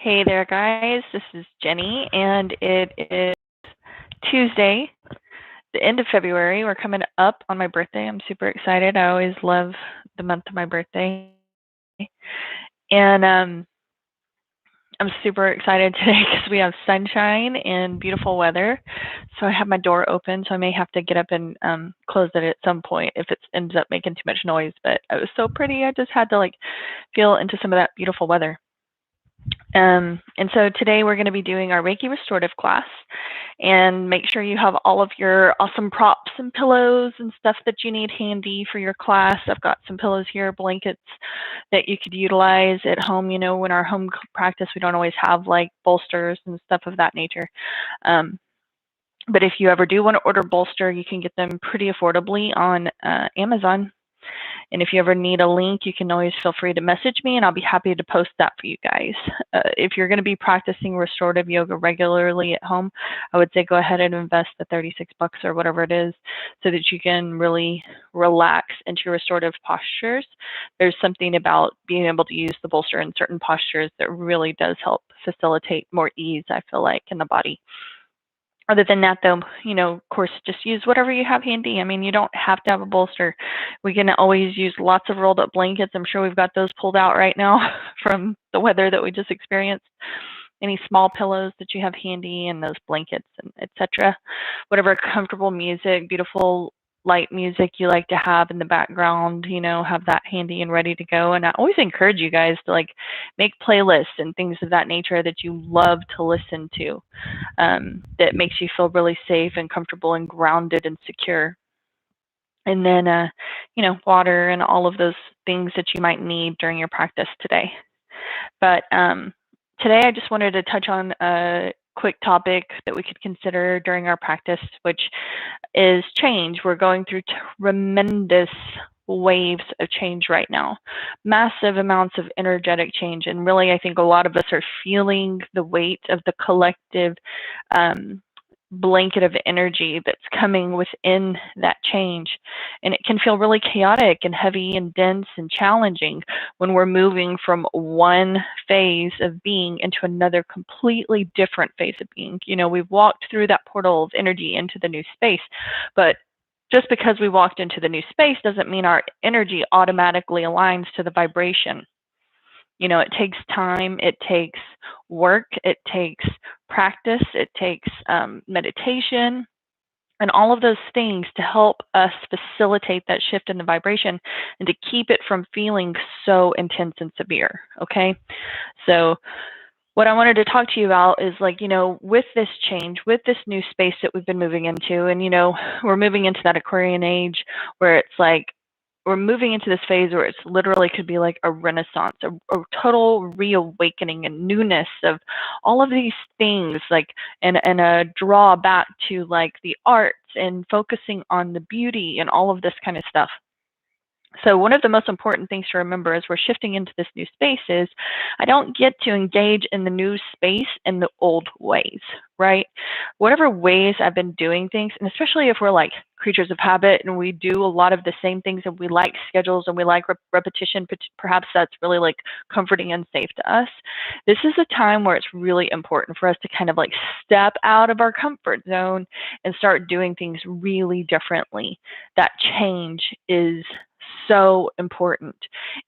Hey there, guys. This is Jenny, and it is Tuesday, the end of February. We're coming up on my birthday. I'm super excited. I always love the month of my birthday. And I'm super excited today because we have sunshine and beautiful weather. So I have my door open, so I may have to get up and close it at some point if it ends up making too much noise. But it was so pretty. I just had to feel into some of that beautiful weather. And so today we're going to be doing our Reiki Restorative class, and make sure you have all of your awesome props and pillows and stuff that you need handy for your class. I've got some pillows here, blankets that you could utilize at home. You know, in our home practice, we don't always have like bolsters and stuff of that nature. But if you ever do want to order bolster, you can get them pretty affordably on Amazon. And if you ever need a link, you can always feel free to message me, and I'll be happy to post that for you guys. If you're going to be practicing restorative yoga regularly at home, I would say go ahead and invest the 36 bucks or whatever it is so that you can really relax into your restorative postures. There's something about being able to use the bolster in certain postures that really does help facilitate more ease, I feel like, in the body. Other than that, though, you know, of course, just use whatever you have handy. I mean, you don't have to have a bolster. We can always use lots of rolled up blankets. I'm sure we've got those pulled out right now from the weather that we just experienced. Any small pillows that you have handy, and those blankets, and etc. Whatever comfortable music, beautiful light music you like to have in the background, you know, have that handy and ready to go. And I always encourage you guys to make playlists and things of that nature that you love to listen to, that makes you feel really safe and comfortable and grounded and secure. And then, you know, water and all of those things that you might need during your practice today. But today I just wanted to touch on a quick topic that we could consider during our practice, which is change. We're going through tremendous waves of change right now, massive amounts of energetic change. And really, I think a lot of us are feeling the weight of the collective blanket of energy that's coming within that change. And it can feel really chaotic and heavy and dense and challenging when we're moving from one phase of being into another completely different phase of being. You know, we've walked through that portal of energy into the new space, but just because we walked into the new space doesn't mean our energy automatically aligns to the vibration. You know, it takes time, it takes work, it takes practice, it takes meditation, and all of those things to help us facilitate that shift in the vibration and to keep it from feeling so intense and severe, okay? So what I wanted to talk to you about is, like, you know, with this change, with this new space that we've been moving into, and, you know, we're moving into that Aquarian age where it's like, we're moving into this phase where it's literally could be like a renaissance, a total reawakening and newness of all of these things, like, and a draw back to like the arts and focusing on the beauty and all of this kind of stuff. So one of the most important things to remember as we're shifting into this new space is I don't get to engage in the new space in the old ways, right? Whatever ways I've been doing things, and especially if we're like creatures of habit and we do a lot of the same things and we like schedules and we like repetition, perhaps that's really like comforting and safe to us. This is a time where it's really important for us to kind of like step out of our comfort zone and start doing things really differently. That change is so important.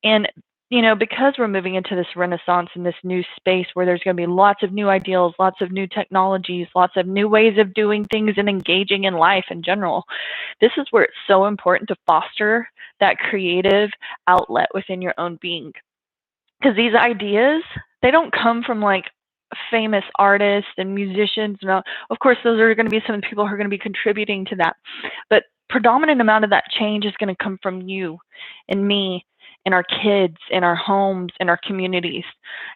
And, you know, because we're moving into this renaissance and this new space where there's going to be lots of new ideals, lots of new technologies, lots of new ways of doing things and engaging in life in general, this is where it's so important to foster that creative outlet within your own being. Because these ideas, they don't come from like famous artists and musicians. No, of course, those are going to be some people who are going to be contributing to that. But predominant amount of that change is going to come from you and me and our kids and our homes and our communities.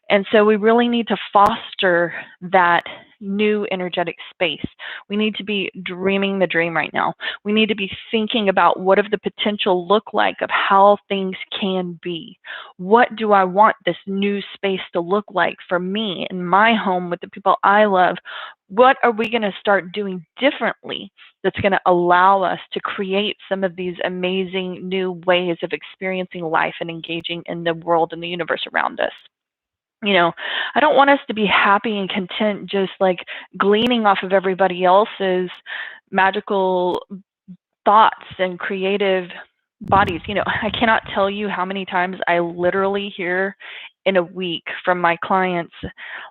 And so we really need to foster that new energetic space. We need to be dreaming the dream right now. We need to be thinking about what of the potential look like of how things can be. What do I want this new space to look like for me in my home with the people I love? What are we going to start doing differently that's going to allow us to create some of these amazing new ways of experiencing life and engaging in the world and the universe around us? You know, I don't want us to be happy and content just like gleaning off of everybody else's magical thoughts and creative bodies. I cannot tell you how many times I literally hear in a week from my clients,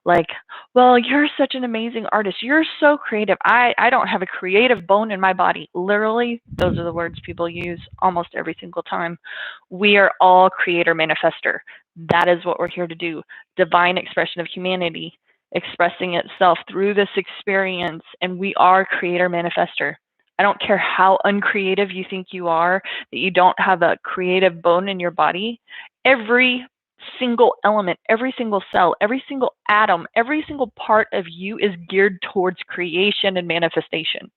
like, well, you're such an amazing artist. You're so creative. I don't have a creative bone in my body. Literally, those are the words people use almost every single time. We are all creator manifester. That is what we're here to do. Divine expression of humanity expressing itself through this experience, and we are creator manifester. I don't care how uncreative you think you are, that you don't have a creative bone in your body. Every single element, every single cell, every single atom, every single part of you is geared towards creation and manifestation.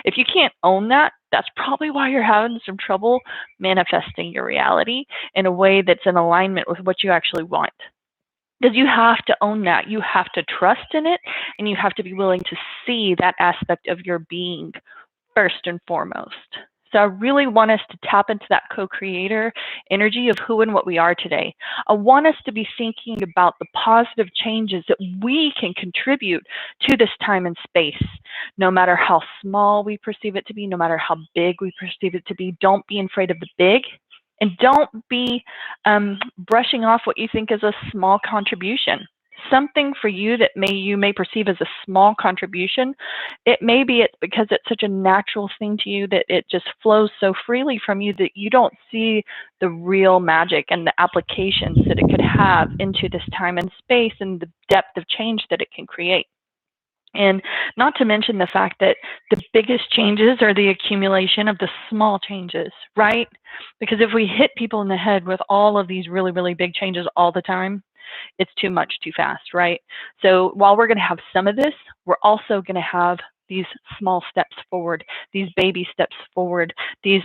If you can't own that, that's probably why you're having some trouble manifesting your reality in a way that's in alignment with what you actually want. Because you have to own that. You have to trust in it, and you have to be willing to see that aspect of your being first and foremost. So I really want us to tap into that co-creator energy of who and what we are today. I want us to be thinking about the positive changes that we can contribute to this time and space, no matter how small we perceive it to be, no matter how big we perceive it to be. Don't be afraid of the big, and don't be brushing off what you think is a small contribution. Something for you that you may perceive as a small contribution, it may be because it's such a natural thing to you that it just flows so freely from you that you don't see the real magic and the applications that it could have into this time and space and the depth of change that it can create. And not to mention the fact that the biggest changes are the accumulation of the small changes, right? Because if we hit people in the head with all of these really, really big changes all the time, it's too much too fast, right? So while we're going to have some of this, we're also going to have these small steps forward, these baby steps forward, these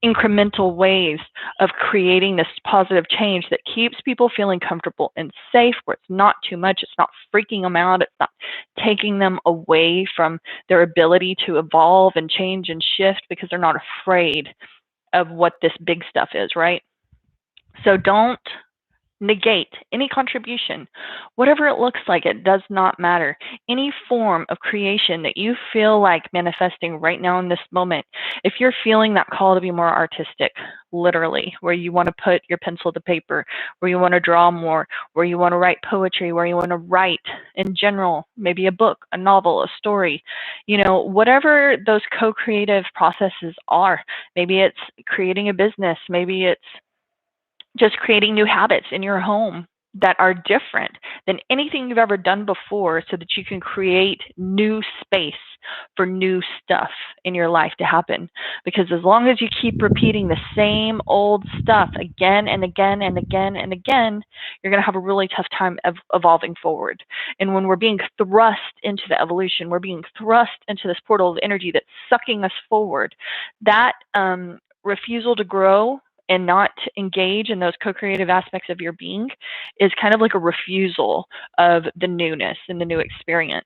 incremental ways of creating this positive change that keeps people feeling comfortable and safe, where it's not too much, it's not freaking them out, it's not taking them away from their ability to evolve and change and shift because they're not afraid of what this big stuff is, right? So don't negate any contribution, whatever it looks like. It does not matter. Any form of creation that you feel like manifesting right now in this moment, if you're feeling that call to be more artistic, literally, where you want to put your pencil to paper, where you want to draw more, where you want to write poetry, where you want to write in general, maybe a book, a novel, a story, whatever those co-creative processes are. Maybe it's creating a business, maybe it's just creating new habits in your home that are different than anything you've ever done before, so that you can create new space for new stuff in your life to happen. Because as long as you keep repeating the same old stuff again and again and again and again, you're going to have a really tough time evolving forward. And when we're being thrust into the evolution, we're being thrust into this portal of energy that's sucking us forward. That refusal to grow and not engage in those co-creative aspects of your being is kind of like a refusal of the newness and the new experience.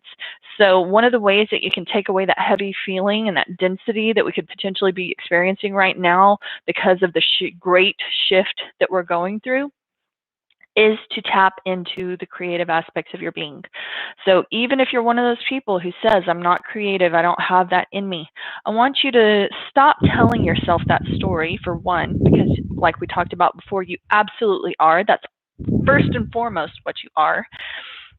So one of the ways that you can take away that heavy feeling and that density that we could potentially be experiencing right now because of the great shift that we're going through is to tap into the creative aspects of your being. So even if you're one of those people who says, I'm not creative, I don't have that in me, I want you to stop telling yourself that story, for one, because like we talked about before, you absolutely are. That's first and foremost what you are.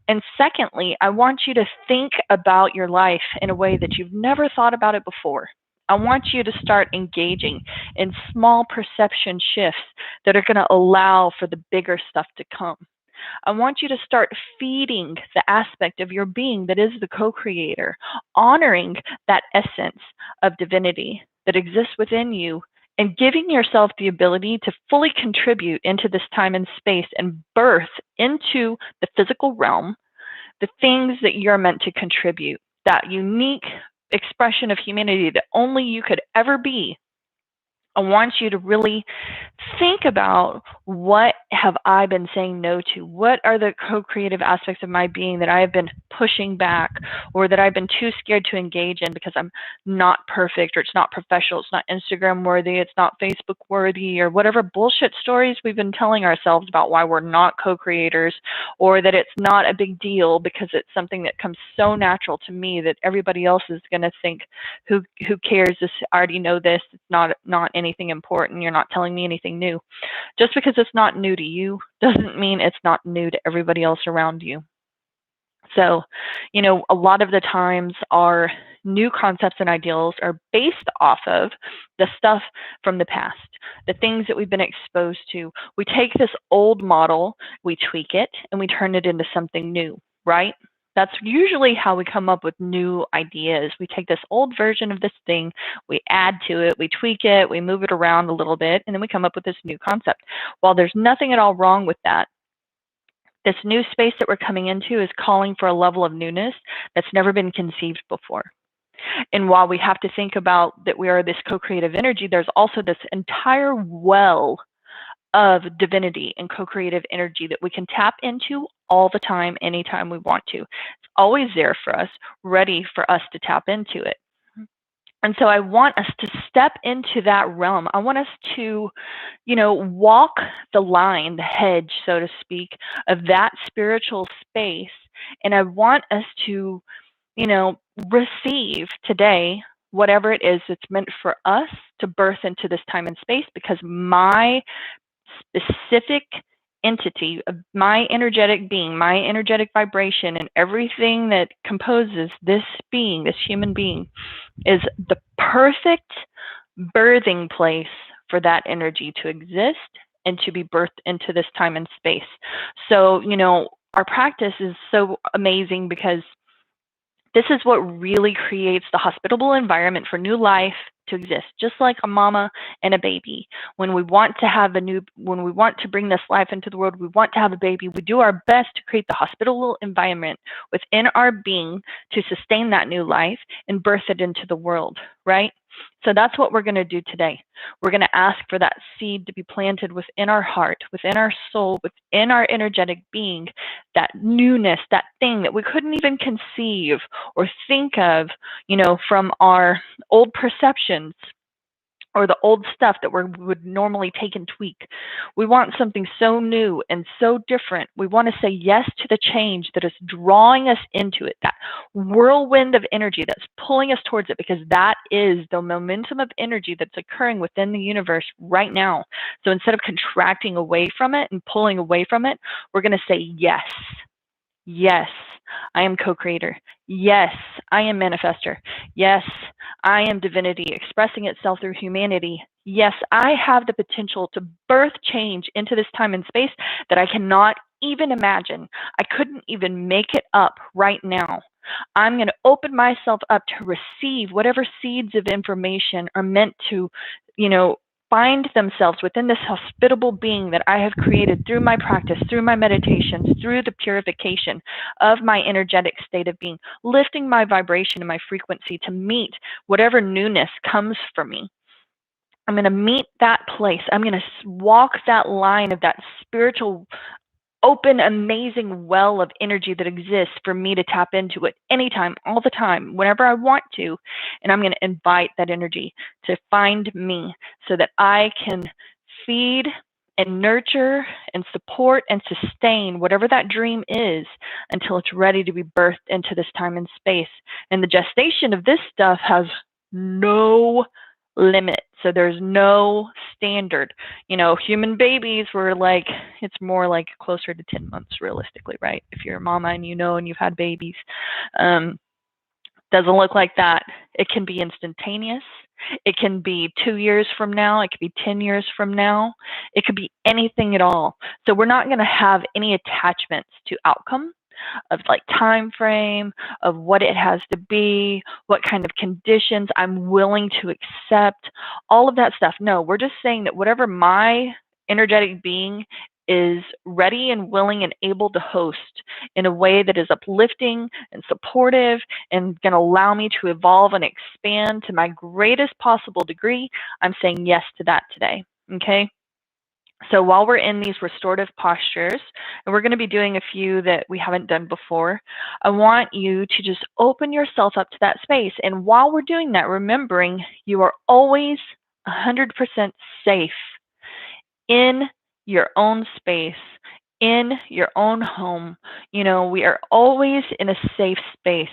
And secondly, I want you to think about your life in a way that you've never thought about it before. I want you to start engaging in small perception shifts that are going to allow for the bigger stuff to come. I want you to start feeding the aspect of your being that is the co-creator, honoring that essence of divinity that exists within you, and giving yourself the ability to fully contribute into this time and space and birth into the physical realm the things that you're meant to contribute, that unique expression of humanity that only you could ever be. I want you to really think about what have I been saying no to? What are the co-creative aspects of my being that I have been pushing back, or that I've been too scared to engage in because I'm not perfect, or it's not professional, it's not Instagram worthy, it's not Facebook worthy, or whatever bullshit stories we've been telling ourselves about why we're not co-creators, or that it's not a big deal because it's something that comes so natural to me that everybody else is going to think, who cares? This, I already know this. It's not anything important. You're not telling me anything new. Just because it's not new to you doesn't mean it's not new to everybody else around you. So, a lot of the times our new concepts and ideals are based off of the stuff from the past, the things that we've been exposed to. We take this old model, we tweak it, and we turn it into something new, right? That's usually how we come up with new ideas. We take this old version of this thing, we add to it, we tweak it, we move it around a little bit, and then we come up with this new concept. While there's nothing at all wrong with that, this new space that we're coming into is calling for a level of newness that's never been conceived before. And while we have to think about that we are this co-creative energy, there's also this entire well of divinity and co-creative energy that we can tap into all the time, anytime we want to. It's always there for us, ready for us to tap into it. And so I want us to step into that realm. I want us to, walk the line, the hedge, so to speak, of that spiritual space. And I want us to, receive today whatever it is that's meant for us to birth into this time and space, because my specific entity of my energetic being, my energetic vibration, and everything that composes this being, this human being, is the perfect birthing place for that energy to exist and to be birthed into this time and space. So, our practice is so amazing because this is what really creates the hospitable environment for new life to exist, just like a mama and a baby. When we want to bring this life into the world, we want to have a baby, we do our best to create the hospitable environment within our being to sustain that new life and birth it into the world, right? So that's what we're going to do today. We're going to ask for that seed to be planted within our heart, within our soul, within our energetic being, that newness, that thing that we couldn't even conceive or think of, from our old perceptions or the old stuff that we would normally take and tweak. We want something so new and so different. We want to say yes to the change that is drawing us into it, that whirlwind of energy that's pulling us towards it, because that is the momentum of energy that's occurring within the universe right now. So instead of contracting away from it and pulling away from it, we're going to say yes. Yes, I am co-creator. Yes, I am manifester. Yes, I am divinity expressing itself through humanity. Yes, I have the potential to birth change into this time and space that I cannot even imagine. I couldn't even make it up right now. I'm going to open myself up to receive whatever seeds of information are meant to, find themselves within this hospitable being that I have created through my practice, through my meditations, through the purification of my energetic state of being, lifting my vibration and my frequency to meet whatever newness comes for me. I'm going to meet that place. I'm going to walk that line of that spiritual, open, amazing well of energy that exists for me to tap into it anytime, all the time, whenever I want to. And I'm going to invite that energy to find me so that I can feed and nurture and support and sustain whatever that dream is until it's ready to be birthed into this time and space. And the gestation of this stuff has no limit. So there's no standard. Human babies were like, it's more like closer to 10 months realistically, right? If you're a mama and and you've had babies. Doesn't look like that. It can be instantaneous. It can be 2 years from now. It could be 10 years from now. It could be anything at all. So we're not going to have any attachments to outcome of time frame, of what it has to be, what kind of conditions I'm willing to accept, all of that stuff. No, we're just saying that whatever my energetic being is ready and willing and able to host in a way that is uplifting and supportive and going to allow me to evolve and expand to my greatest possible degree, I'm saying yes to that today. Okay? So while we're in these restorative postures, and we're going to be doing a few that we haven't done before, I want you to just open yourself up to that space. And while we're doing that, remembering you are always 100% safe in your own space, in your own home. You know, we are always in a safe space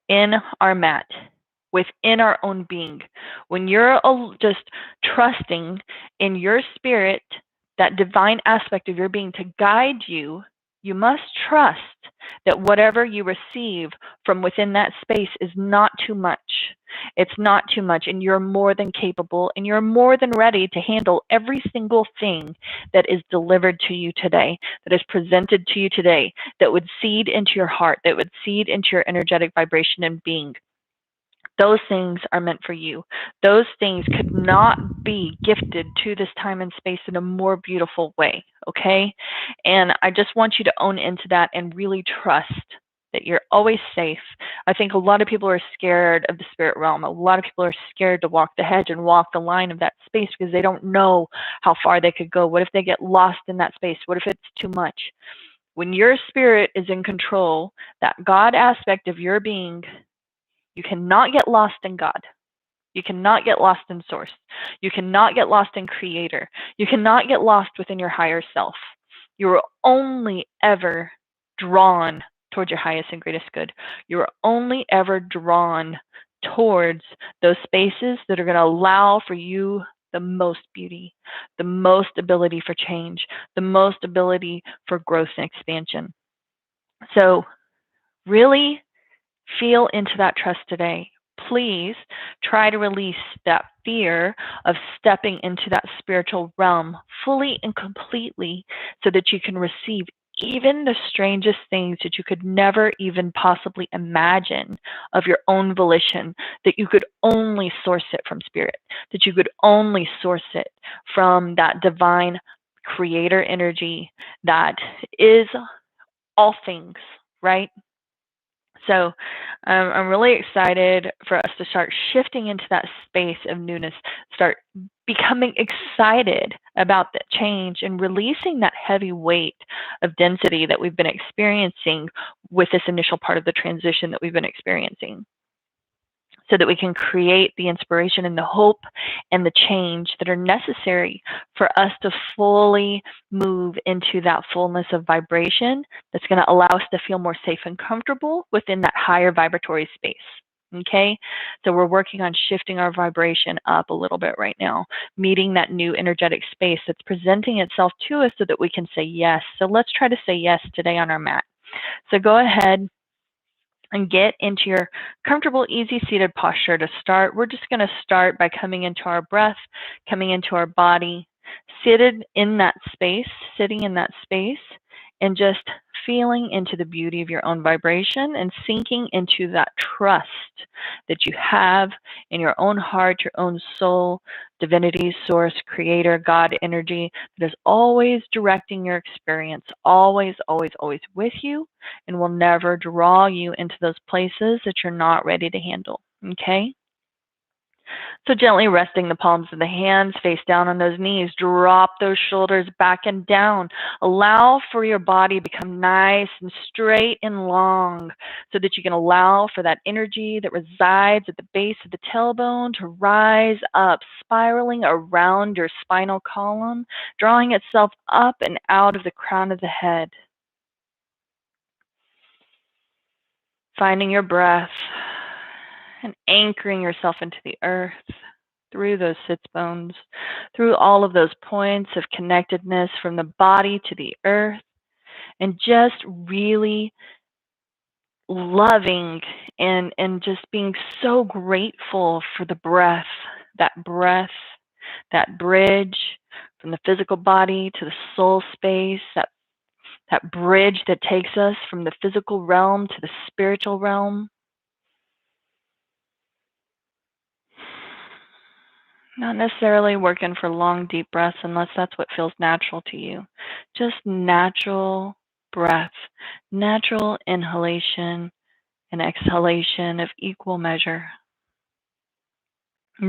in our mat, within our own being. When you're just trusting in your spirit, that divine aspect of your being to guide you, you must trust that whatever you receive from within that space is not too much. It's not too much, and you're more than capable, and you're more than ready to handle every single thing that is delivered to you today, that is presented to you today, that would seed into your heart, that would seed into your energetic vibration and being. Those things are meant for you. Those things could not be gifted to this time and space in a more beautiful way, okay? And I just want you to own into that and really trust that you're always safe. I think a lot of people are scared of the spirit realm. A lot of people are scared to walk the hedge and walk the line of that space because they don't know how far they could go. What if they get lost in that space? What if it's too much? When your spirit is in control, that God aspect of your being, you cannot get lost in God. You cannot get lost in Source. You cannot get lost in Creator. You cannot get lost within your higher self. You are only ever drawn towards your highest and greatest good. You are only ever drawn towards those spaces that are going to allow for you the most beauty, the most ability for change, the most ability for growth and expansion. So really feel into that trust today. Please try to release that fear of stepping into that spiritual realm fully and completely so that you can receive even the strangest things that you could never even possibly imagine of your own volition, that you could only source it from spirit, that you could only source it from that divine creator energy that is all things, right? So I'm really excited for us to start shifting into that space of newness, start becoming excited about that change and releasing that heavy weight of density that we've been experiencing with this initial part of the transition that we've been experiencing, so that we can create the inspiration and the hope and the change that are necessary for us to fully move into that fullness of vibration that's going to allow us to feel more safe and comfortable within that higher vibratory space. Okay, so we're working on shifting our vibration up a little bit right now, meeting that new energetic space that's presenting itself to us so that we can say yes. So let's try to say yes today on our mat. So go ahead and get into your comfortable, easy seated posture to start. We're just going to start by coming into our breath, coming into our body, sitting in that space, and just feeling into the beauty of your own vibration and sinking into that trust that you have in your own heart, your own soul, divinity, source, creator, God energy that is always directing your experience, always, always, always with you, and will never draw you into those places that you're not ready to handle. Okay? So gently resting the palms of the hands face down on those knees. Drop those shoulders back and down. Allow for your body to become nice and straight and long so that you can allow for that energy that resides at the base of the tailbone to rise up, spiraling around your spinal column, drawing itself up and out of the crown of the head. Finding your breath and anchoring yourself into the earth through those sits bones, through all of those points of connectedness from the body to the earth, and just really loving and just being so grateful for the breath, that bridge from the physical body to the soul space, that bridge that takes us from the physical realm to the spiritual realm. Not necessarily working for long, deep breaths unless that's what feels natural to you. Just natural breath, natural inhalation and exhalation of equal measure.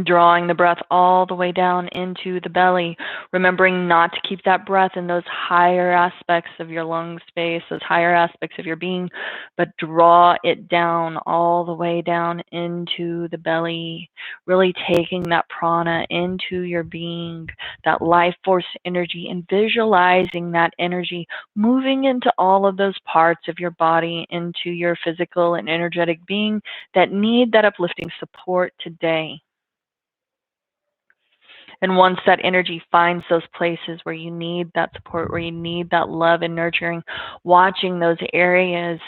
Drawing the breath all the way down into the belly, remembering not to keep that breath in those higher aspects of your lung space, those higher aspects of your being, but draw it down all the way down into the belly, really taking that prana into your being, that life force energy, and visualizing that energy moving into all of those parts of your body, into your physical and energetic being that need that uplifting support today. And once that energy finds those places where you need that support, where you need that love and nurturing, watching those areas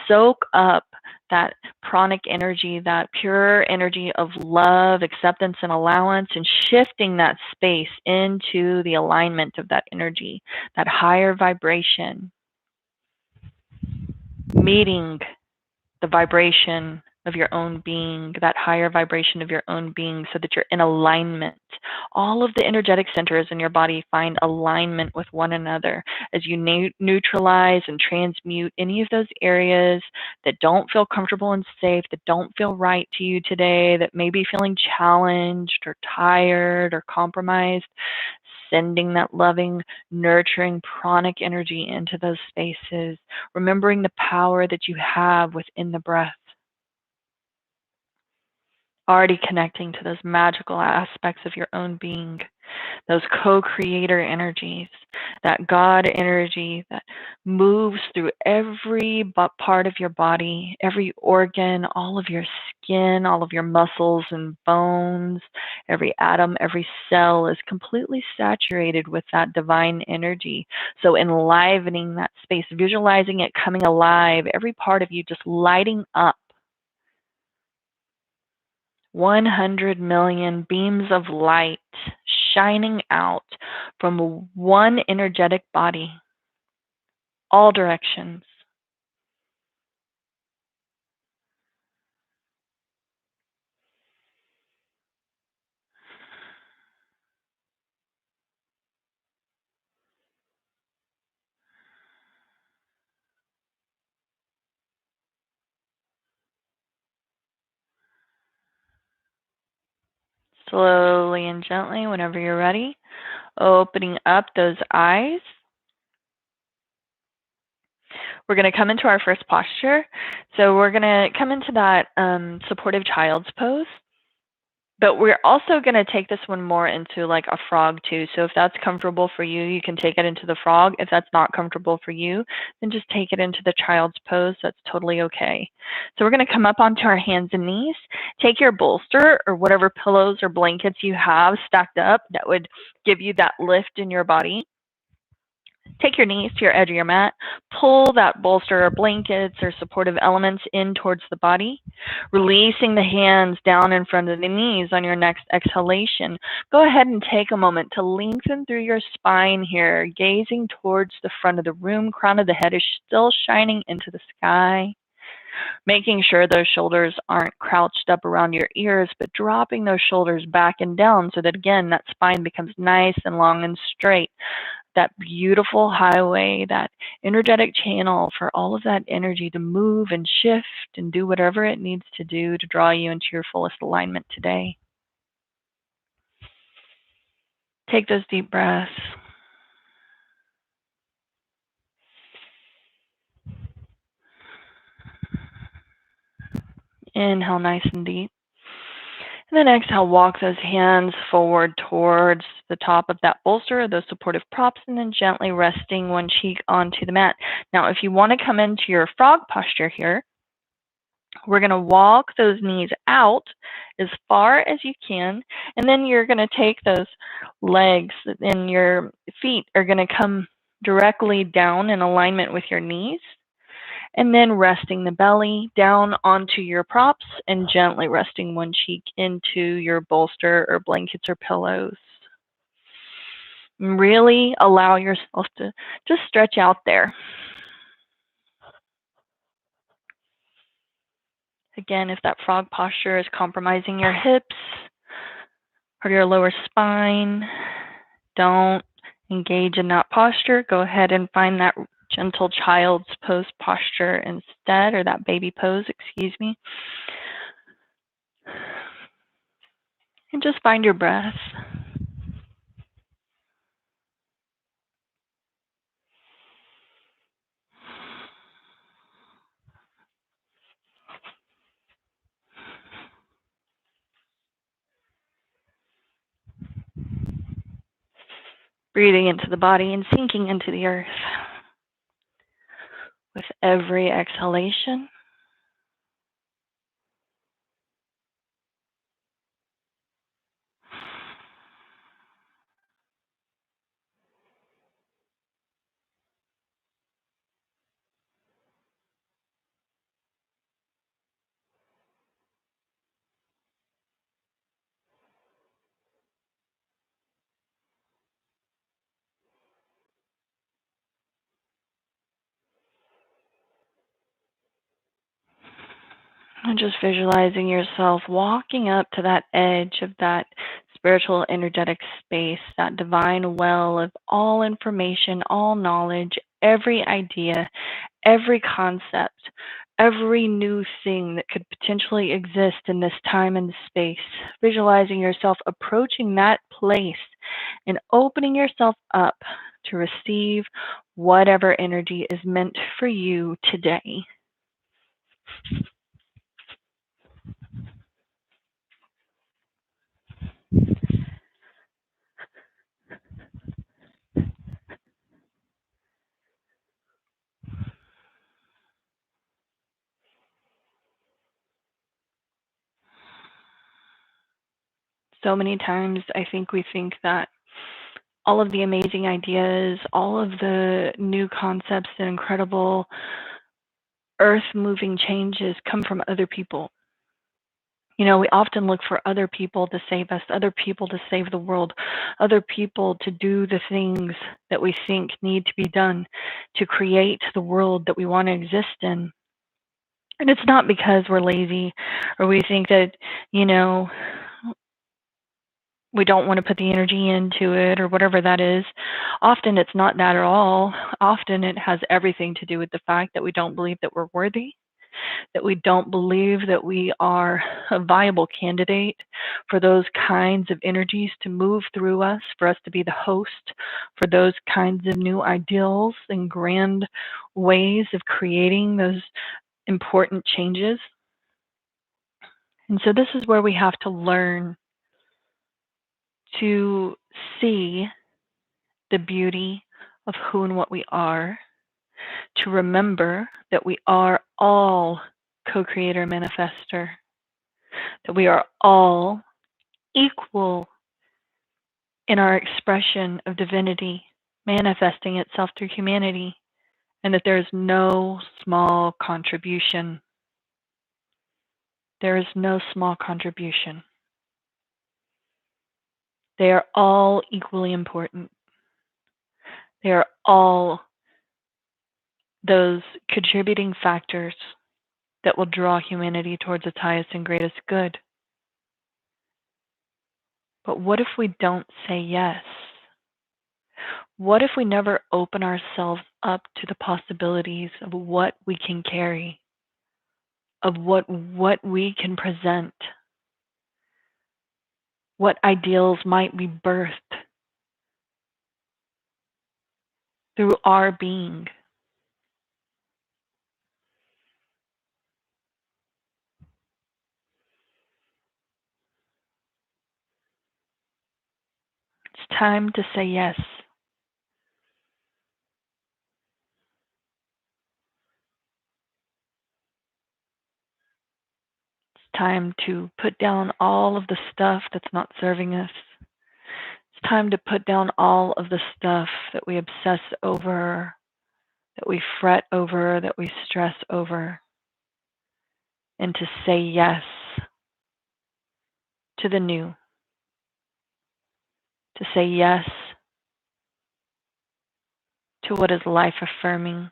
soak up that pranic energy, that pure energy of love, acceptance, and allowance, and shifting that space into the alignment of that energy, that higher vibration, meeting the vibration of your own being, that higher vibration of your own being, so that you're in alignment. All of the energetic centers in your body find alignment with one another as you neutralize and transmute any of those areas that don't feel comfortable and safe, that don't feel right to you today, that may be feeling challenged or tired or compromised. Sending that loving, nurturing, pranic energy into those spaces, remembering the power that you have within the breath. Already connecting to those magical aspects of your own being, those co-creator energies, that God energy that moves through every part of your body, every organ, all of your skin, all of your muscles and bones, every atom, every cell is completely saturated with that divine energy. So enlivening that space, visualizing it coming alive, every part of you just lighting up. 100 million beams of light shining out from one energetic body, all directions. Slowly and gently, whenever you're ready, opening up those eyes. We're going to come into our first posture. So we're going to come into that supportive child's pose. But we're also going to take this one more into like a frog too. So if that's comfortable for you, you can take it into the frog. If that's not comfortable for you, then just take it into the child's pose. That's totally okay. So we're going to come up onto our hands and knees. Take your bolster or whatever pillows or blankets you have stacked up that would give you that lift in your body. Take your knees to your edge of your mat. Pull that bolster or blankets or supportive elements in towards the body. Releasing the hands down in front of the knees on your next exhalation. Go ahead and take a moment to lengthen through your spine here, gazing towards the front of the room. Crown of the head is still shining into the sky. Making sure those shoulders aren't crouched up around your ears, but dropping those shoulders back and down so that, again, that spine becomes nice and long and straight. That beautiful highway, that energetic channel for all of that energy to move and shift and do whatever it needs to do to draw you into your fullest alignment today. Take those deep breaths. Inhale nice and deep. And then exhale, walk those hands forward towards the top of that bolster, those supportive props, and then gently resting one cheek onto the mat. Now, if you want to come into your frog posture here, we're going to walk those knees out as far as you can, and then you're going to take those legs and your feet are going to come directly down in alignment with your knees. And then resting the belly down onto your props and gently resting one cheek into your bolster or blankets or pillows. And really allow yourself to just stretch out there. Again, if that frog posture is compromising your hips or your lower spine, don't engage in that posture. Go ahead and find that gentle child's pose posture instead, or that baby pose, excuse me. And just find your breath. Breathing into the body and sinking into the earth. With every exhalation, and just visualizing yourself walking up to that edge of that spiritual energetic space, that divine well of all information, all knowledge, every idea, every concept, every new thing that could potentially exist in this time and space. Visualizing yourself approaching that place and opening yourself up to receive whatever energy is meant for you today. So many times I think we think that all of the amazing ideas, all of the new concepts and incredible earth moving changes come from other people. You know, we often look for other people to save us, other people to save the world, other people to do the things that we think need to be done to create the world that we want to exist in. And it's not because we're lazy or we think that, you know, we don't want to put the energy into it or whatever that is. Often it's not that at all. Often it has everything to do with the fact that we don't believe that we're worthy, that we don't believe that we are a viable candidate for those kinds of energies to move through us, for us to be the host for those kinds of new ideals and grand ways of creating those important changes. And so this is where we have to learn to see the beauty of who and what we are, to remember that we are all co-creator manifester, that we are all equal in our expression of divinity manifesting itself through humanity, and that there is no small contribution. There is no small contribution. They are all equally important. They are all those contributing factors that will draw humanity towards its highest and greatest good. But what if we don't say yes? What if we never open ourselves up to the possibilities of what we can carry, of what we can present, what ideals might be birthed through our being? It's time to say yes. It's time to put down all of the stuff that's not serving us. It's time to put down all of the stuff that we obsess over, that we fret over, that we stress over, and to say yes to the new, to say yes to what is life affirming.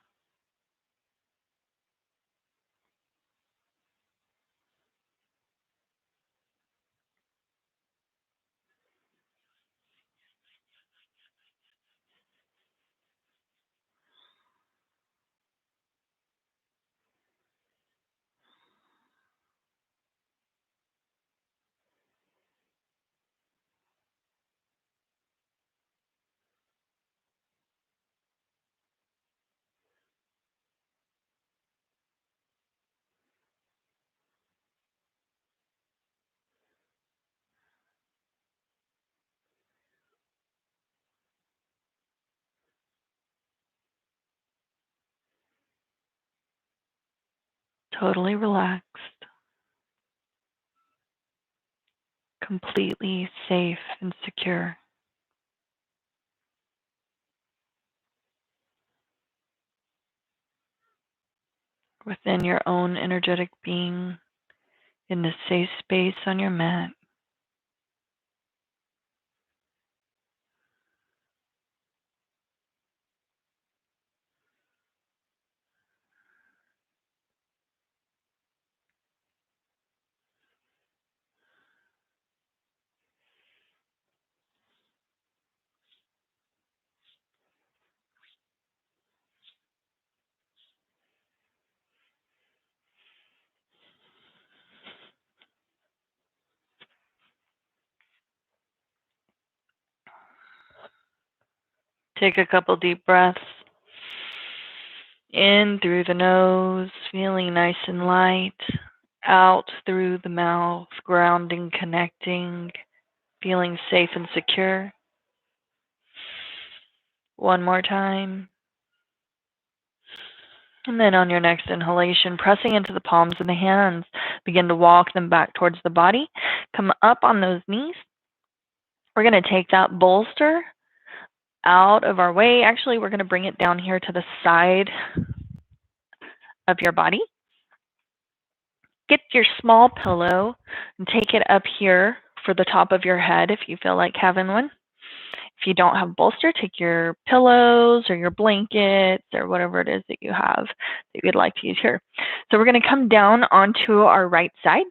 totally relaxed, completely safe and secure within your own energetic being in this safe space on your mat. Take a couple deep breaths. In through the nose, feeling nice and light. Out through the mouth, grounding, connecting, feeling safe and secure. One more time. And then on your next inhalation, pressing into the palms of the hands, begin to walk them back towards the body. Come up on those knees. We're going to take that bolster out of our way. Actually, we're going to bring it down here to the side of your body. Get your small pillow and take it up here for the top of your head if you feel like having one. If you don't have a bolster, take your pillows or your blankets or whatever it is that you have that you'd like to use here. So we're going to come down onto our right side.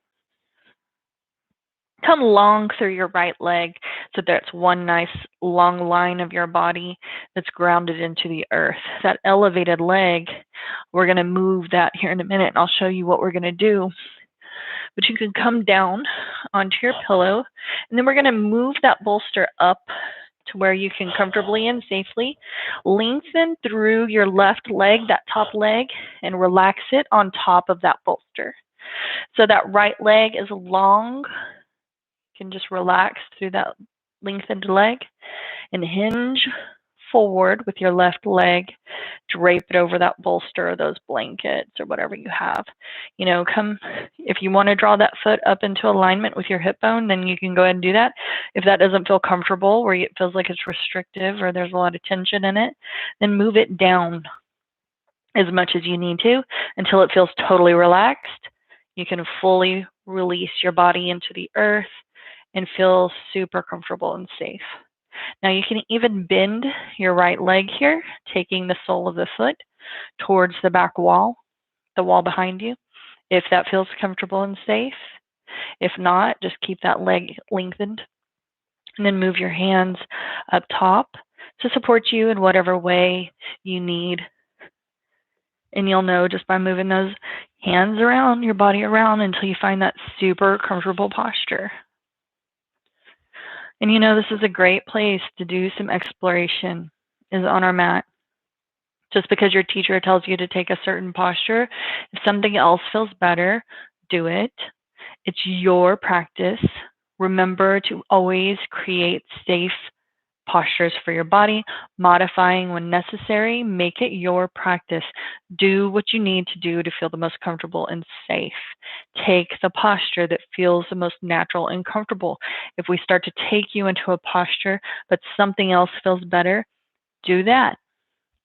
Come long through your right leg so that's one nice long line of your body that's grounded into the earth. That elevated leg, we're going to move that here in a minute, and I'll show you what we're going to do. But you can come down onto your pillow, and then we're going to move that bolster up to where you can comfortably and safely lengthen through your left leg, that top leg, and relax it on top of that bolster. So that right leg is long. You can just relax through that lengthened leg and hinge forward with your left leg, drape it over that bolster or those blankets or whatever you have. You know, if you want to draw that foot up into alignment with your hip bone, then you can go ahead and do that. If that doesn't feel comfortable, where it feels like it's restrictive or there's a lot of tension in it, then move it down as much as you need to until it feels totally relaxed. You can fully release your body into the earth and feel super comfortable and safe. Now you can even bend your right leg here, taking the sole of the foot towards the back wall, the wall behind you, if that feels comfortable and safe. If not, just keep that leg lengthened. And then move your hands up top to support you in whatever way you need. And you'll know just by moving those hands around, your body around, until you find that super comfortable posture. And you know, this is a great place to do some exploration, is on our mat. Just because your teacher tells you to take a certain posture, if something else feels better, do it. It's your practice. Remember to always create safe postures for your body, modifying when necessary. Make it your practice. Do what you need to do to feel the most comfortable and safe. Take the posture that feels the most natural and comfortable. If we start to take you into a posture, but something else feels better, do that.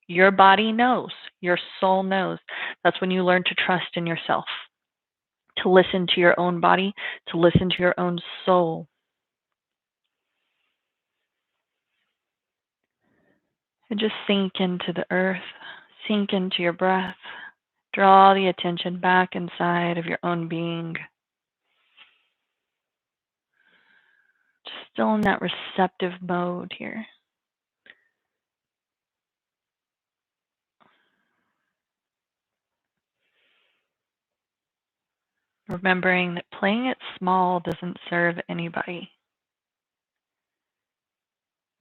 Your body knows. Your soul knows. That's when you learn to trust in yourself, to listen to your own body, to listen to your own soul. And just sink into the earth, sink into your breath. Draw the attention back inside of your own being. Just still in that receptive mode here. Remembering that playing it small doesn't serve anybody.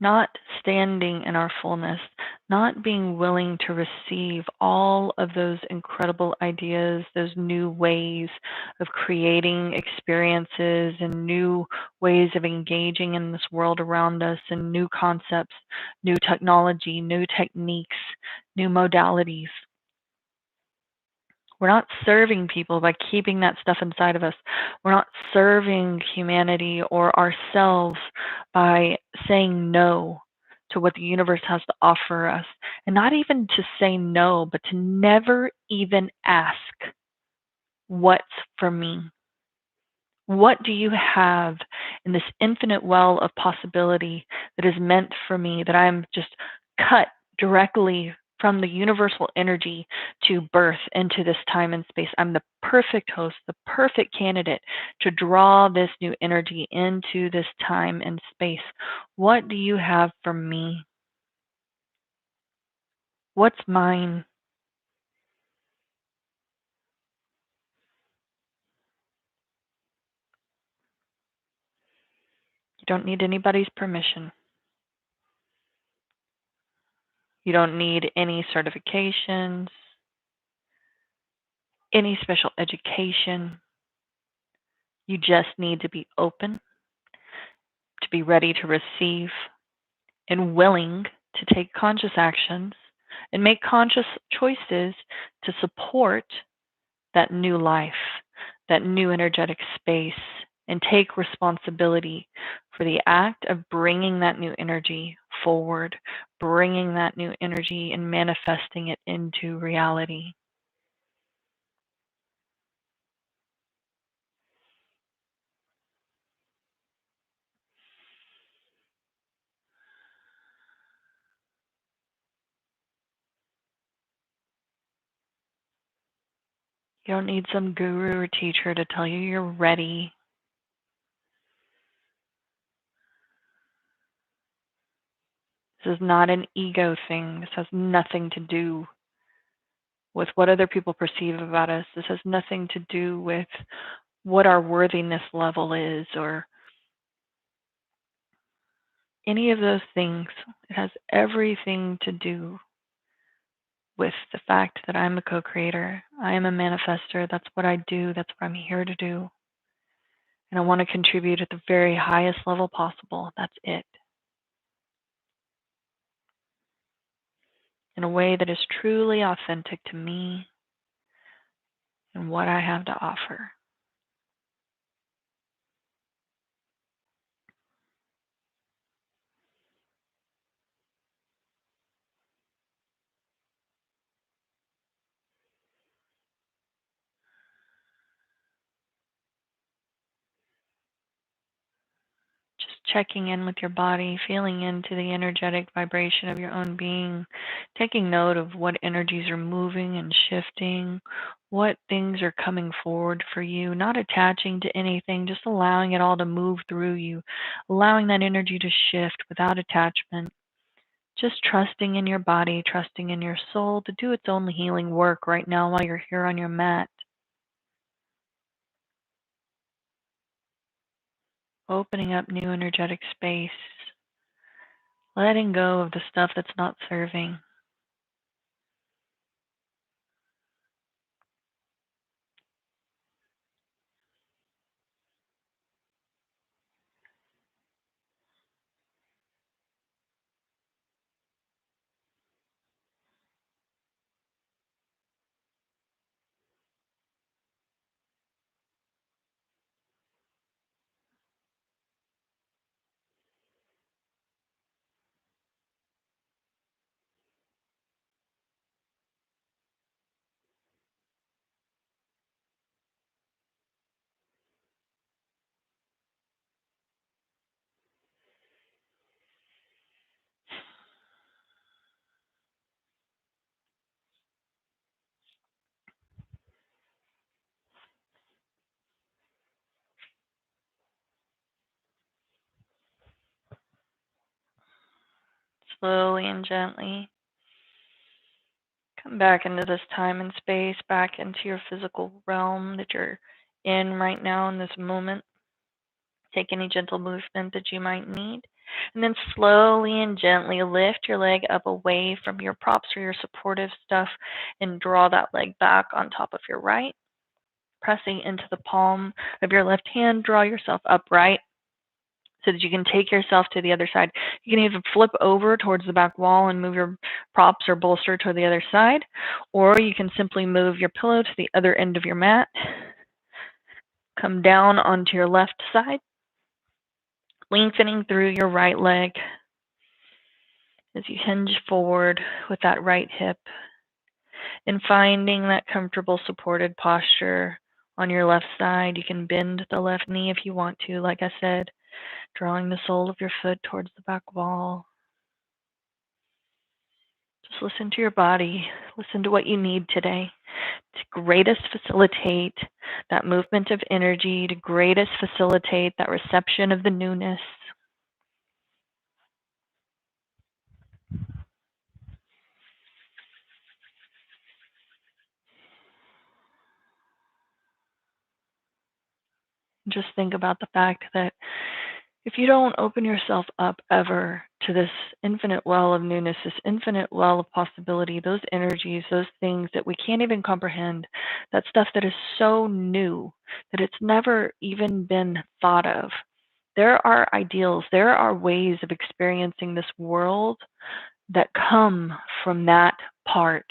Not standing in our fullness, not being willing to receive all of those incredible ideas, those new ways of creating experiences and new ways of engaging in this world around us, and new concepts, new technology, new techniques, new modalities. We're not serving people by keeping that stuff inside of us. We're not serving humanity or ourselves by saying no to what the universe has to offer us. And not even to say no, but to never even ask, what's for me? What do you have in this infinite well of possibility that is meant for me, that I'm just cut directly from the universal energy to birth into this time and space? I'm the perfect host, the perfect candidate to draw this new energy into this time and space. What do you have for me? What's mine? You don't need anybody's permission. You don't need any certifications, any special education. You just need to be open, to be ready to receive, and willing to take conscious actions and make conscious choices to support that new life, that new energetic space, and take responsibility for the act of bringing that new energy forward, bringing that new energy and manifesting it into reality. You don't need some guru or teacher to tell you you're ready. This is not an ego thing. This has nothing to do with what other people perceive about us. This has nothing to do with what our worthiness level is or any of those things. It has everything to do with the fact that I'm a co-creator. I am a manifester. That's what I do. That's what I'm here to do. And I want to contribute at the very highest level possible. That's it. In a way that is truly authentic to me and what I have to offer. Just checking in with your body, feeling into the energetic vibration of your own being, taking note of what energies are moving and shifting, what things are coming forward for you, not attaching to anything, just allowing it all to move through you, allowing that energy to shift without attachment. Just trusting in your body, trusting in your soul to do its own healing work right now while you're here on your mat. Opening up new energetic space, letting go of the stuff that's not serving. Slowly and gently come back into this time and space, back into your physical realm that you're in right now in this moment. Take any gentle movement that you might need. And then slowly and gently lift your leg up away from your props or your supportive stuff and draw that leg back on top of your right. Pressing into the palm of your left hand, draw yourself upright. so that you can take yourself to the other side. You can either flip over towards the back wall and move your props or bolster to the other side, or you can simply move your pillow to the other end of your mat, come down onto your left side, lengthening through your right leg as you hinge forward with that right hip, and finding that comfortable supported posture on your left side. You can bend the left knee if you want to, like I said, drawing the sole of your foot towards the back wall. Just listen to your body. Listen to what you need today to greatest facilitate that movement of energy, to greatest facilitate that reception of the newness. Just think about the fact that if you don't open yourself up ever to this infinite well of newness, this infinite well of possibility, those energies, those things that we can't even comprehend, that stuff that is so new that it's never even been thought of. There are ideals, there are ways of experiencing this world that come from that part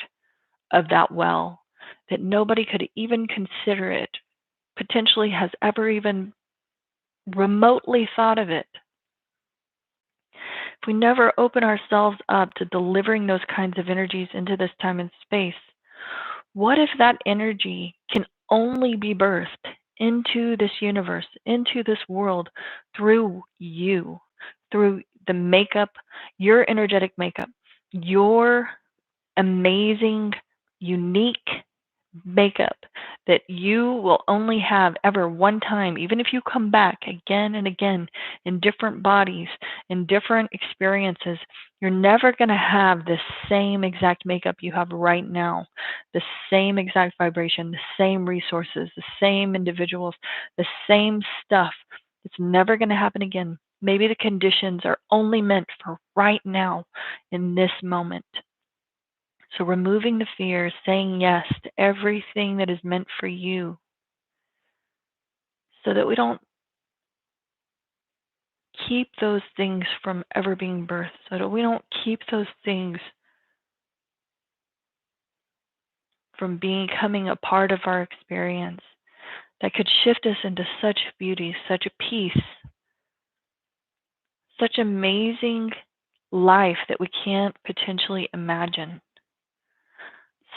of that well that nobody could even consider it, potentially has ever even remotely thought of it. If we never open ourselves up to delivering those kinds of energies into this time and space, what if that energy can only be birthed into this universe, into this world, through you, through the makeup, your energetic makeup, your amazing, unique makeup that you will only have ever one time, even if you come back again and again in different bodies, in different experiences, you're never going to have the same exact makeup you have right now, the same exact vibration, the same resources, the same individuals, the same stuff. It's never going to happen again. Maybe the conditions are only meant for right now in this moment. So removing the fear, saying yes to everything that is meant for you so that we don't keep those things from ever being birthed, so that we don't keep those things from becoming a part of our experience that could shift us into such beauty, such a peace, such amazing life that we can't potentially imagine.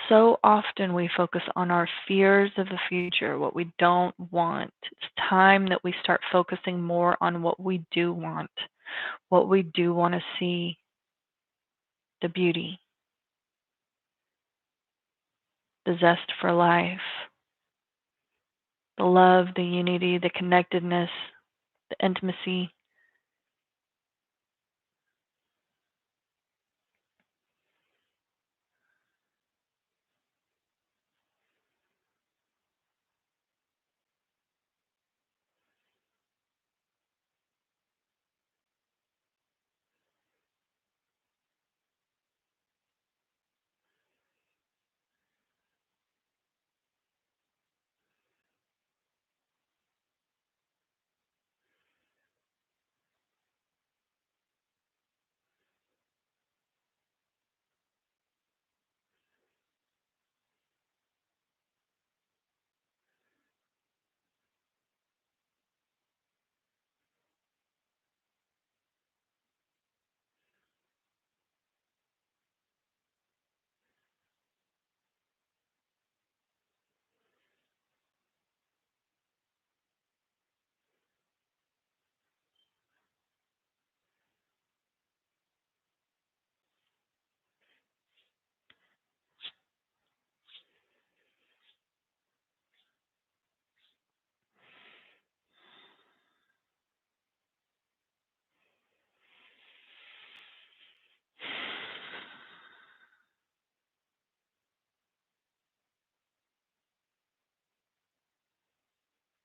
So often we focus on our fears of the future, what we don't want. It's time that we start focusing more on what we do want, what we do want to see, the beauty, the zest for life, the love, the unity, the connectedness, the intimacy.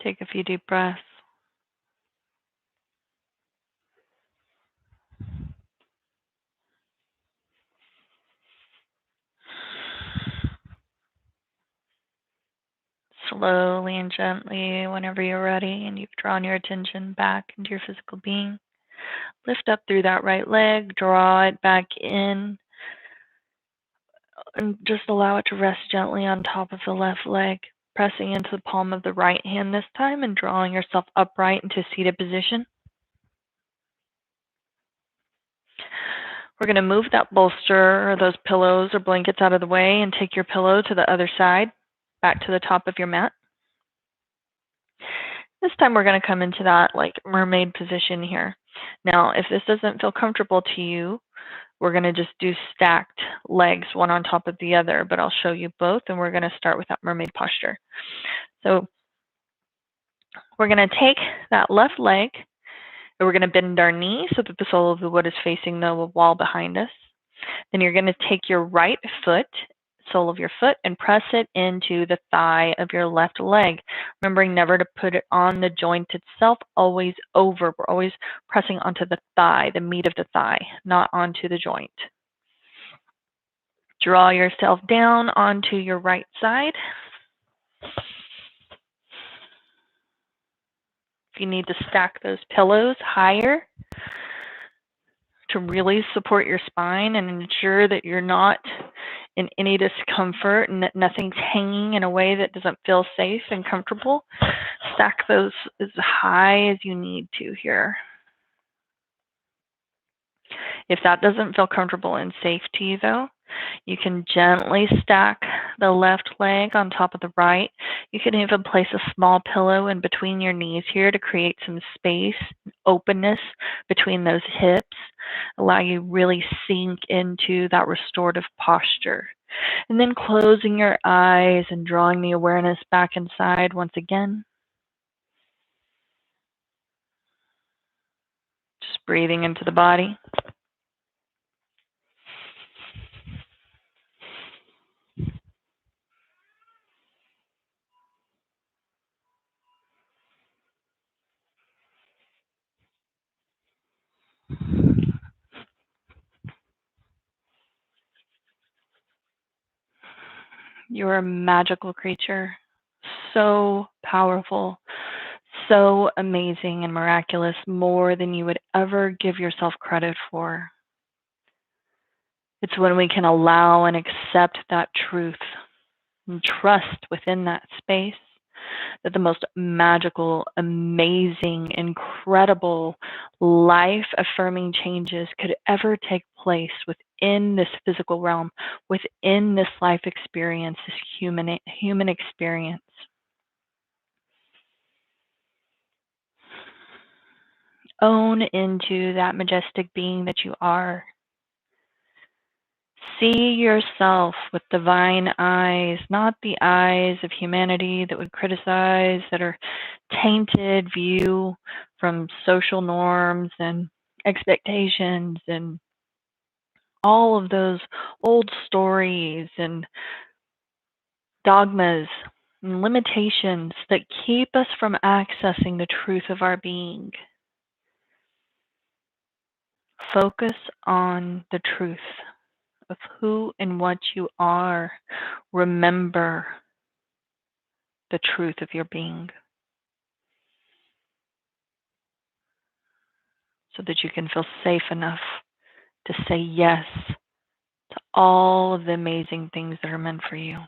Take a few deep breaths. slowly and gently whenever you're ready and you've drawn your attention back into your physical being. Lift up through that right leg, draw it back in, and just allow it to rest gently on top of the left leg, pressing into the palm of the right hand this time and drawing yourself upright into seated position. We're going to move that bolster or those pillows or blankets out of the way and take your pillow to the other side, back to the top of your mat. This time we're going to come into that like mermaid position here. Now, if this doesn't feel comfortable to you, we're going to just do stacked legs, one on top of the other, but I'll show you both, and we're going to start with that mermaid posture. So we're going to take that left leg, and we're going to bend our knee so that the sole of the foot is facing the wall behind us. Then you're going to take your right foot, sole of your foot, and press it into the thigh of your left leg. Remembering never to put it on the joint itself, always over. We're always pressing onto the thigh, the meat of the thigh, not onto the joint. Draw yourself down onto your right side. If you need to stack those pillows higher to really support your spine and ensure that you're not in any discomfort and that nothing's hanging in a way that doesn't feel safe and comfortable, stack those as high as you need to here. If that doesn't feel comfortable and safe to you, though, you can gently stack the left leg on top of the right. You can even place a small pillow in between your knees here to create some space, openness between those hips, allow you really sink into that restorative posture. And then closing your eyes and drawing the awareness back inside once again. Just breathing into the body. You're a magical creature, so powerful, so amazing and miraculous, more than you would ever give yourself credit for. It's when we can allow and accept that truth and trust within that space that the most magical, amazing, incredible, life-affirming changes could ever take place within this physical realm, within this life experience, this human experience. Own into that majestic being that you are. See yourself with divine eyes, not the eyes of humanity that would criticize, that are tainted view from social norms and expectations and all of those old stories and dogmas and limitations that keep us from accessing the truth of our being. Focus on the truth of who and what you are. Remember the truth of your being so that you can feel safe enough to say yes to all of the amazing things that are meant for you.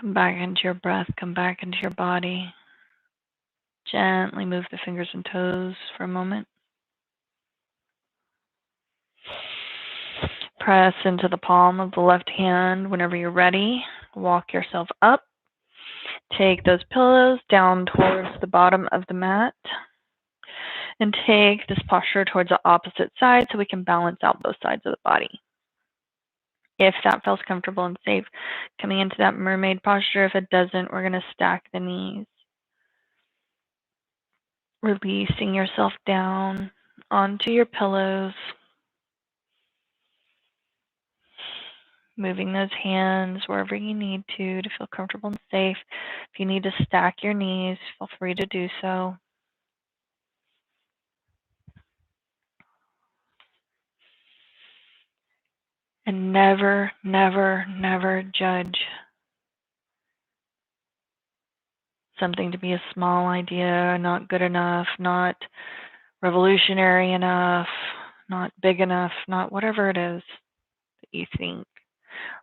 Come back into your breath. Come back into your body. Gently move the fingers and toes for a moment. Press into the palm of the left hand whenever you're ready. Walk yourself up. Take those pillows down towards the bottom of the mat. And take this posture towards the opposite side so we can balance out both sides of the body. If that feels comfortable and safe, coming into that mermaid posture. If it doesn't, we're going to stack the knees. Releasing yourself down onto your pillows. Moving those hands wherever you need to feel comfortable and safe. If you need to stack your knees, feel free to do so. And never, never, never judge something to be a small idea, not good enough, not revolutionary enough, not big enough, not whatever it is that you think,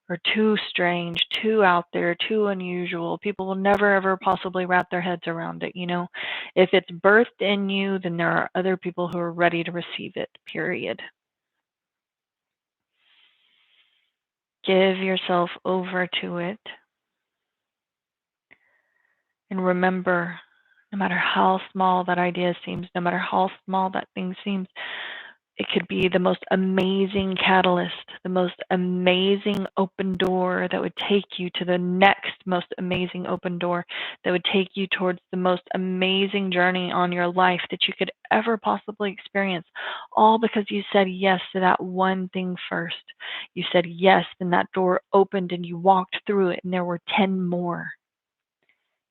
or too strange, too out there, too unusual. People will never ever possibly wrap their heads around it, you know. If it's birthed in you, then there are other people who are ready to receive it, period. Give yourself over to it. And remember, no matter how small that idea seems, no matter how small that thing seems, it could be the most amazing catalyst, the most amazing open door that would take you to the next most amazing open door, that would take you towards the most amazing journey on your life that you could ever possibly experience, all because you said yes to that one thing first. You said yes, and that door opened and you walked through it, and there were 10 more.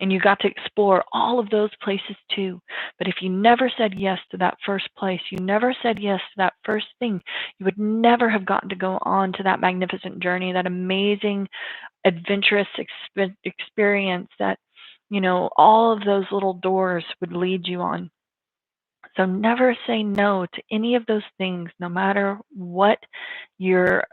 And you got to explore all of those places too. But if you never said yes to that first place, you never said yes to that first thing, you would never have gotten to go on to that magnificent journey, that amazing, adventurous experience that, you know, all of those little doors would lead you on. So never say no to any of those things, no matter what your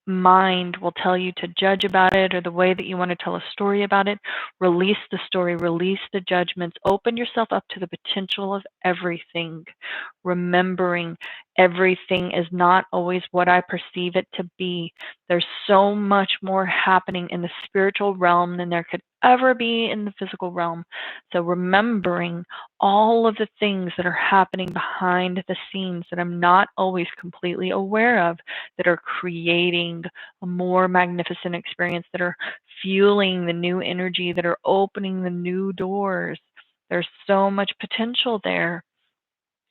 mind will tell you to judge about it, or the way that you want to tell a story about it. Release the story, release the judgments, open yourself up to the potential of everything, remembering everything is not always what I perceive it to be. There's so much more happening in the spiritual realm than there could ever be in the physical realm. So remembering all of the things that are happening behind the scenes that I'm not always completely aware of, that are creating a more magnificent experience, that are fueling the new energy, that are opening the new doors. There's so much potential there.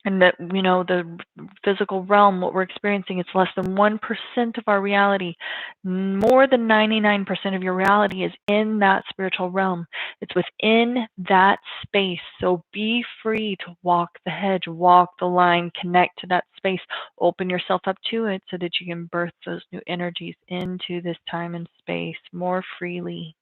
And that, you know, the physical realm, what we're experiencing, it's less than 1% of our reality. More than 99% of your reality is in that spiritual realm. It's within that space. So be free to walk the hedge, walk the line, connect to that space, open yourself up to it so that you can birth those new energies into this time and space more freely.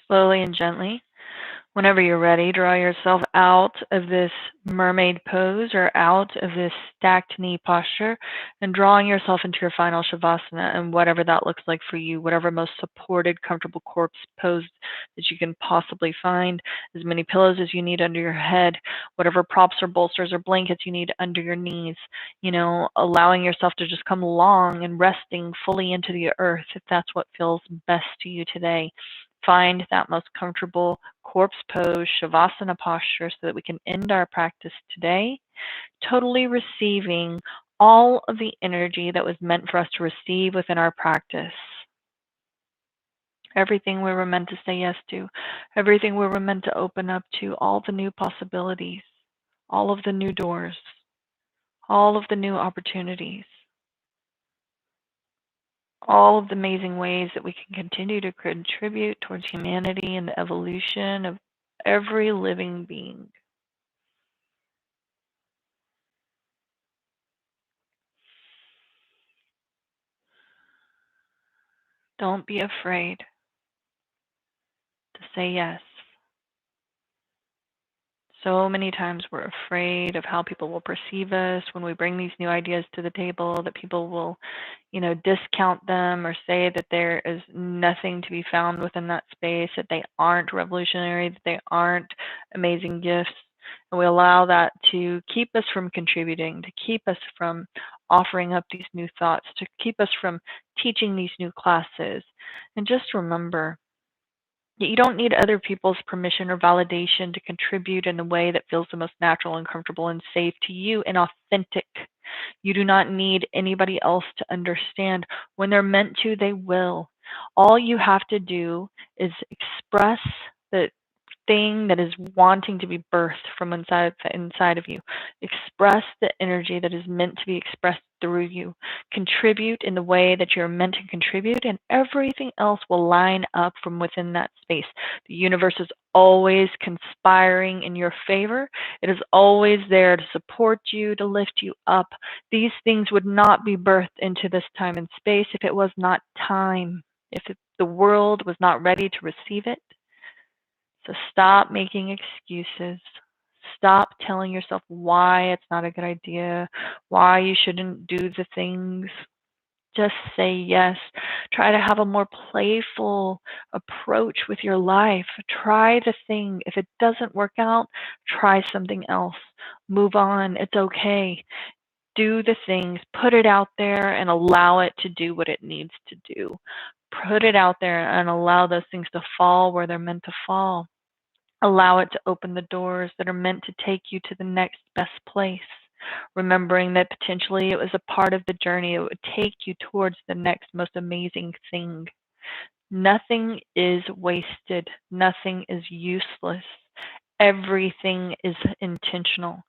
Slowly and gently, Whenever you're ready, draw yourself out of this mermaid pose or out of this stacked knee posture and drawing yourself into your final Shavasana and whatever that looks like for you, whatever most supported, comfortable corpse pose that you can possibly find, as many pillows as you need under your head, whatever props or bolsters or blankets you need under your knees, allowing yourself to just come along and resting fully into the earth if that's what feels best to you today. Find that most comfortable corpse pose, Shavasana posture, so that we can end our practice today, totally receiving all of the energy that was meant for us to receive within our practice. Everything we were meant to say yes to, everything we were meant to open up to, all the new possibilities, all of the new doors, all of the new opportunities, all of the amazing ways that we can continue to contribute towards humanity and the evolution of every living being. Don't be afraid to say yes. So many times we're afraid of how people will perceive us when we bring these new ideas to the table, that people will, discount them or say that there is nothing to be found within that space, that they aren't revolutionary, that they aren't amazing gifts. And we allow that to keep us from contributing, to keep us from offering up these new thoughts, to keep us from teaching these new classes. And just remember, you don't need other people's permission or validation to contribute in the way that feels the most natural and comfortable and safe to you and authentic. You do not need anybody else to understand. When they're meant to, they will. All you have to do is express the thing that is wanting to be birthed from inside of you. Express the energy that is meant to be expressed through you. Contribute in the way that you're meant to contribute, and everything else will line up from within that space. The universe is always conspiring in your favor. It is always there to support you, to lift you up. These things would not be birthed into this time and space if it was not time, the world was not ready to receive it. So stop making excuses. Stop telling yourself why it's not a good idea, why you shouldn't do the things. Just say yes. Try to have a more playful approach with your life. Try the thing. If it doesn't work out, try something else. Move on. It's okay. Do the things. Put it out there and allow it to do what it needs to do. Put it out there and allow those things to fall where they're meant to fall. Allow it to open the doors that are meant to take you to the next best place, remembering that potentially it was a part of the journey. It would take you towards the next most amazing thing. Nothing is wasted. Nothing is useless. Everything is intentional.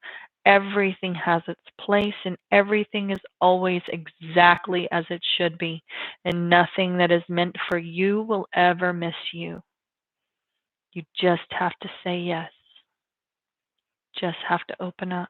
Everything has its place, and everything is always exactly as it should be. And nothing that is meant for you will ever miss you. You just have to say yes. Just have to open up.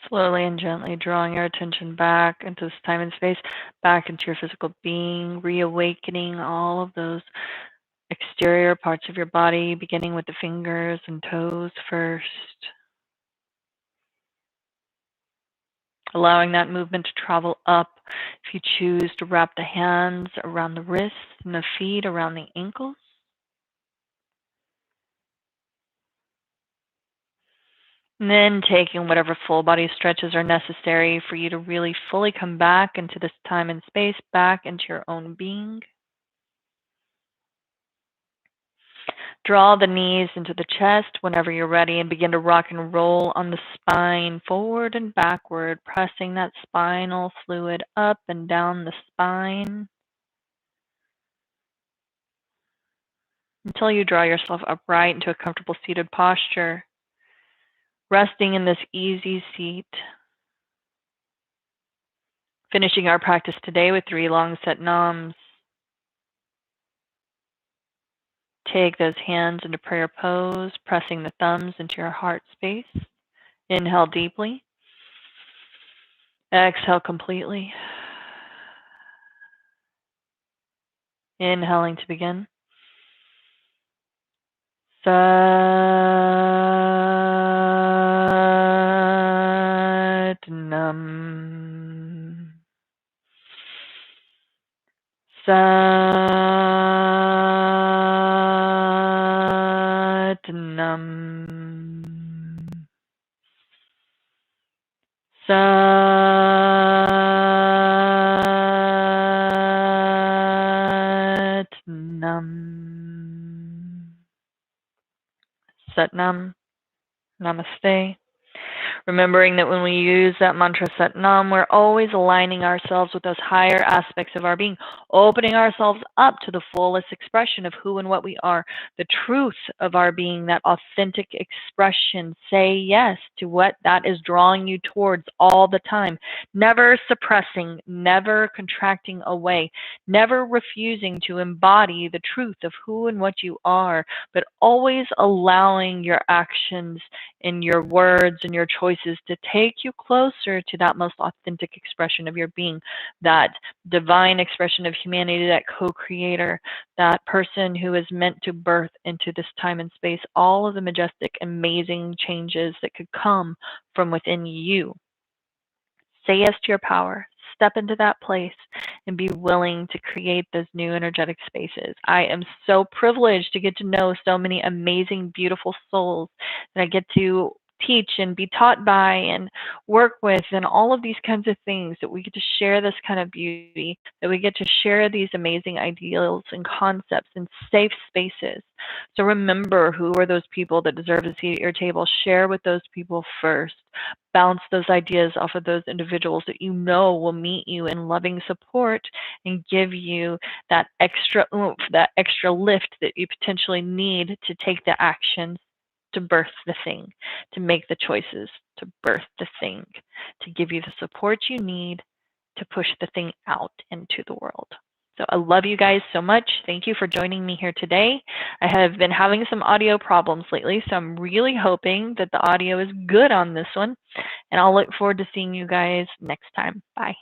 Slowly and gently drawing your attention back into this time and space, back into your physical being, reawakening all of those exterior parts of your body, beginning with the fingers and toes first. Allowing that movement to travel up. If you choose to wrap the hands around the wrists and the feet around the ankles. And then taking whatever full body stretches are necessary for you to really fully come back into this time and space, back into your own being. Draw the knees into the chest whenever you're ready and begin to rock and roll on the spine, forward and backward, pressing that spinal fluid up and down the spine until you draw yourself upright into a comfortable seated posture, resting in this easy seat. Finishing our practice today with 3 long set nams. Take those hands into prayer pose, pressing the thumbs into your heart space. Inhale deeply. Exhale completely. Inhaling to begin. Sat-nam. Sat-nam. Sat-nam. Sat-nam. Namaste. Remembering that when we use that mantra Sat Nam, we're always aligning ourselves with those higher aspects of our being, opening ourselves up to the fullest expression of who and what we are, the truth of our being, that authentic expression. Say yes to what that is drawing you towards all the time, never suppressing, never contracting away, never refusing to embody the truth of who and what you are, but always allowing your actions and your words and your choices to take you closer to that most authentic expression of your being, that divine expression of humanity, that co-creator, that person who is meant to birth into this time and space all of the majestic, amazing changes that could come from within you. Say yes to your power. Step into that place and be willing to create those new energetic spaces. I am so privileged to get to know so many amazing, beautiful souls that I get to teach and be taught by and work with, and all of these kinds of things, that we get to share this kind of beauty, that we get to share these amazing ideals and concepts in safe spaces. So remember, who are those people that deserve a seat at your table? Share with those people first. Bounce those ideas off of those individuals that you know will meet you in loving support and give you that extra oomph, that extra lift that you potentially need to take the actions to birth the thing, to make the choices, to birth the thing, to give you the support you need to push the thing out into the world. So I love you guys so much. Thank you for joining me here today. I have been having some audio problems lately, so I'm really hoping that the audio is good on this one. And I'll look forward to seeing you guys next time. Bye.